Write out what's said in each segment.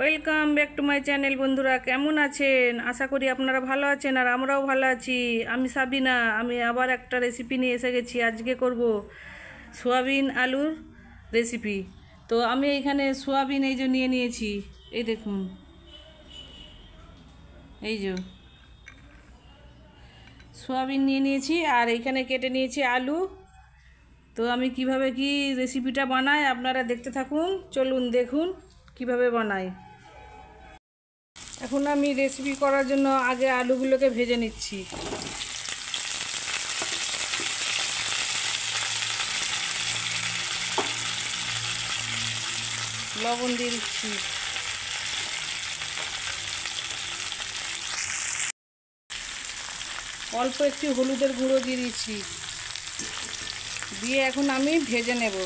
Welcome back to my channel. বন্ধুরা কেমন আছেন? আশা করি আপনারা ভালো আছেন আর আমরাও ভালো আছি। আমি সাবিনা, আমি আবার একটা রেসিপি নিয়ে এসে গেছি। আজকে করব সোয়াবিন আলুর রেসিপি। তো আমি এইখানে সোয়াবিন এই যে নিয়ে নিয়েছি, এই দেখুন, এই যে সোয়াবিন নিয়ে নিয়েছি আর এইখানে কেটে নিয়েছি আলু। তো আমি কিভাবে কি রেসিপিটা বানাই আপনারা দেখতে থাকুন। চলুন দেখুন কিভাবে বানাই। এখন আমি রেসিপি করার জন্য আগে আলুগুলোকে ভেজে নিচ্ছি। লবণ দিয়ে দিচ্ছি, অল্প একটু হলুদের গুঁড়ো দিয়ে দিচ্ছি, দিয়ে এখন আমি ভেজে নেব।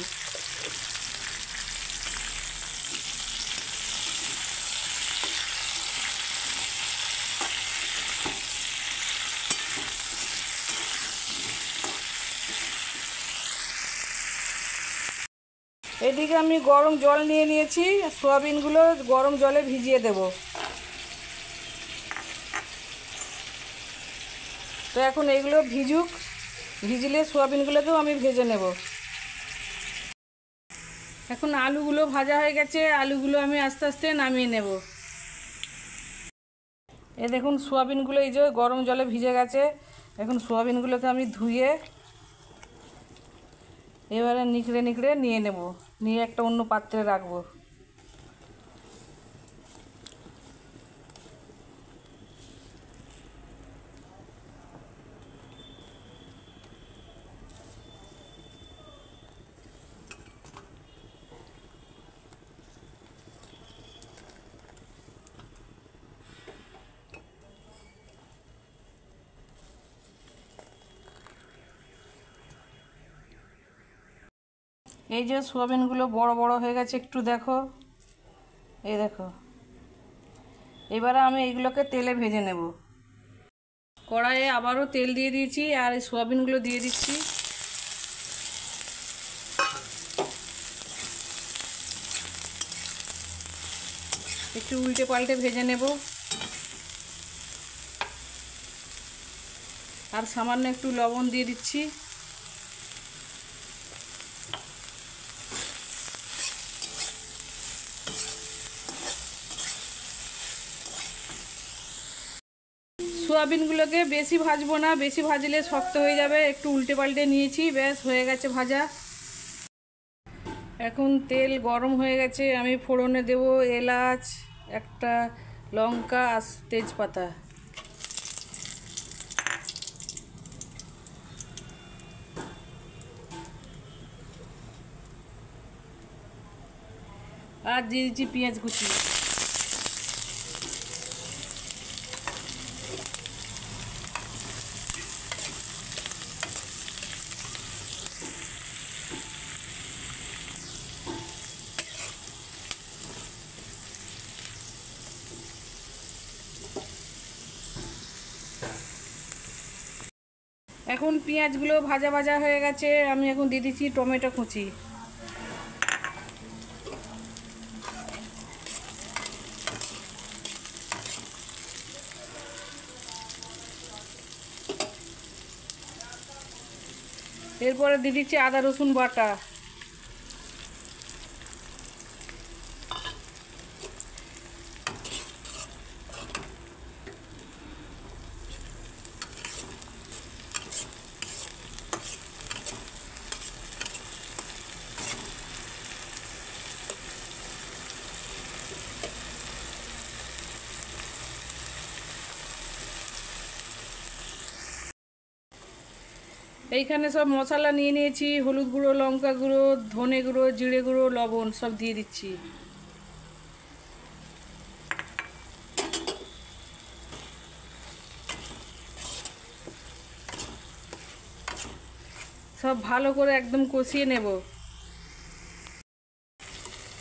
এদিকে আমি গরম জল নিয়ে নিয়েছি, সোয়াবিনগুলো গরম জলে ভিজিয়ে দেব। তো এখন এইগুলো ভিজুক, ভিজলে সোয়াবিনগুলোকেও আমি ভেজে নেব। এখন আলুগুলো ভাজা হয়ে গেছে, আলুগুলো আমি আস্তে আস্তে নামিয়ে নেব। এই দেখুন সোয়াবিনগুলো এই যে গরম জলে ভিজে গেছে। এখন সোয়াবিনগুলোকে আমি ধুয়ে এবারে নিকড়ে নিকড়ে নিয়ে নেব, নিয়ে একটা অন্য পাত্রে রাখবো। এই যে সোয়াবিনগুলো বড় বড় হয়ে গেছে, একটু দেখো, এই দেখো। এবারে আমি এইগুলোকে তেলে ভেজে নেব। কড়াইয়ে আবারও তেল দিয়ে দিয়েছি আর এই সোয়াবিনগুলো দিয়ে দিচ্ছি। একটু উল্টে পাল্টে ভেজে নেব। আর সামান্য একটু লবণ দিয়ে দিচ্ছি। সোয়াবিনগুলোকে বেশি ভাজবো না, বেশি ভাজলে শক্ত হয়ে যাবে। একটু উল্টে পাল্টে নিয়েছি, ব্যাস হয়ে গেছে ভাজা। এখন তেল গরম হয়ে গেছে, আমি ফোড়নে দেব এলাচ, একটা লঙ্কা আর তেজপাতা। আর দিয়ে দিচ্ছি পেঁয়াজ কুচি। এখন পেঁয়াজগুলো ভাজা ভাজা হয়ে গেছে, আমি এখন দিয়ে দিচ্ছি টমেটো কুচি। এরপরে দিয়ে দিচ্ছি আদা রসুন বাটা। এইখানে সব মশলা নিয়ে নিয়েছি, হলুদ গুঁড়ো, লঙ্কা গুঁড়ো, ধনে গুঁড়ো, জিরে গুঁড়ো, লবণ সব দিয়ে দিচ্ছি। সব ভালো করে একদম কষিয়ে নেব।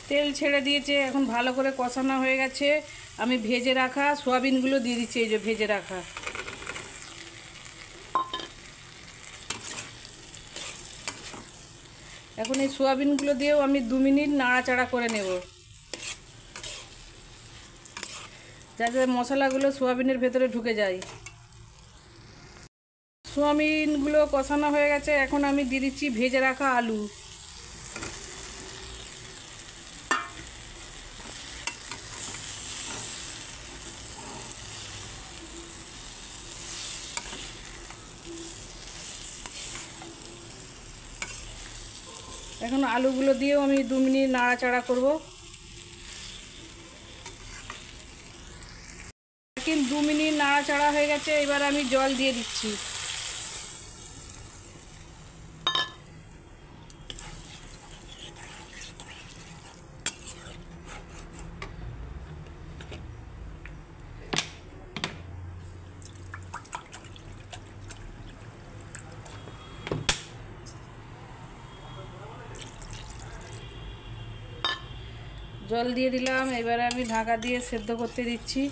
তেল ছেড়ে দিয়েছে, এখন ভালো করে কষানো হয়ে গেছে। আমি ভেজে রাখা সোয়াবিনগুলো দিয়ে দিচ্ছি, এই যে ভেজে রাখা। এখন এই সোয়াবিনগুলো দিয়েও আমি 2 মিনিট নাড়াচাড়া করে নেব। যাতে মশলাগুলো সোয়াবিনের ভেতরে ঢুকে যায়। সোয়াবিনগুলো কষানো হয়ে গেছে, এখন আমি দিয়ে দিচ্ছি ভেজে রাখা আলু। এখন আলুগুলো দিয়েও আমি 2 মিনিট নাড়াচাড়া করব। কিন্তু 2 মিনিট নাড়াচাড়া হয়ে গেছে, এবার আমি জল দিয়ে দিচ্ছি। জল দিয়ে দিলাম, এবারে আমি ঢাকা দিয়ে সেদ্ধ করতে দিচ্ছি।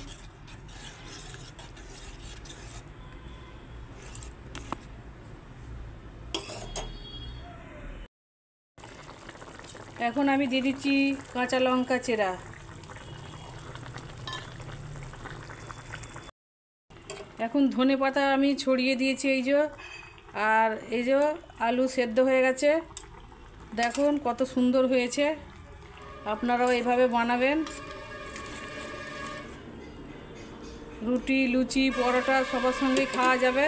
এখন আমি দিয়ে দিচ্ছি কাঁচা লঙ্কা চেরা। এখন ধনেপাতা আমি ছড়িয়ে দিয়েছি এই যে। আর এই যে আলু সেদ্ধ হয়ে গেছে, দেখুন কত সুন্দর হয়েছে। আপনারাও এভাবে বানাবেন, রুটি, লুচি, পরোটা সবার সঙ্গেই খাওয়া যাবে।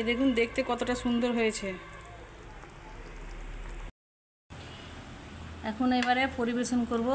এ দেখুন দেখতে কতটা সুন্দর হয়েছে। এখন এবারে পরিবেশন করব।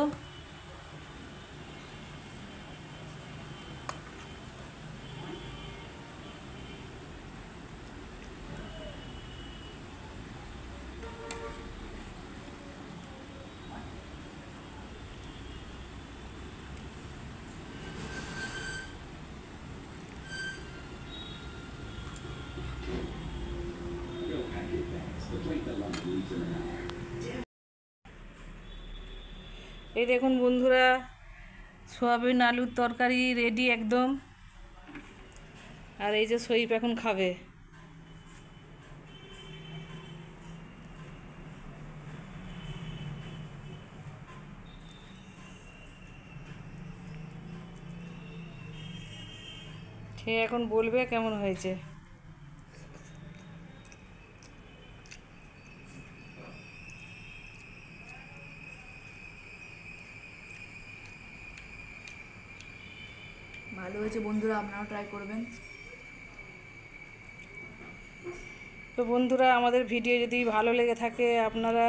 এই দেখুন বন্ধুরা, সোয়াবিন আলুর তরকারি রেডি একদম। আর এই যে সইপ এখন খাবে। খেয়ে এখন বলবে কেমন হয়েছে। ভালো হয়েছে বন্ধুরা, আপনারাও ট্রাই করবেন। তো বন্ধুরা, আমাদের ভিডিও যদি ভালো লেগে থাকে আপনারা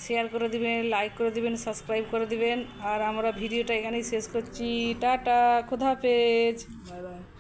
শেয়ার করে দিবেন, লাইক করে দিবেন, সাবস্ক্রাইব করে দিবেন। আর আমরা ভিডিওটা এখানেই শেষ করছি। টাটা, খোদা হাফেজ। Bye bye.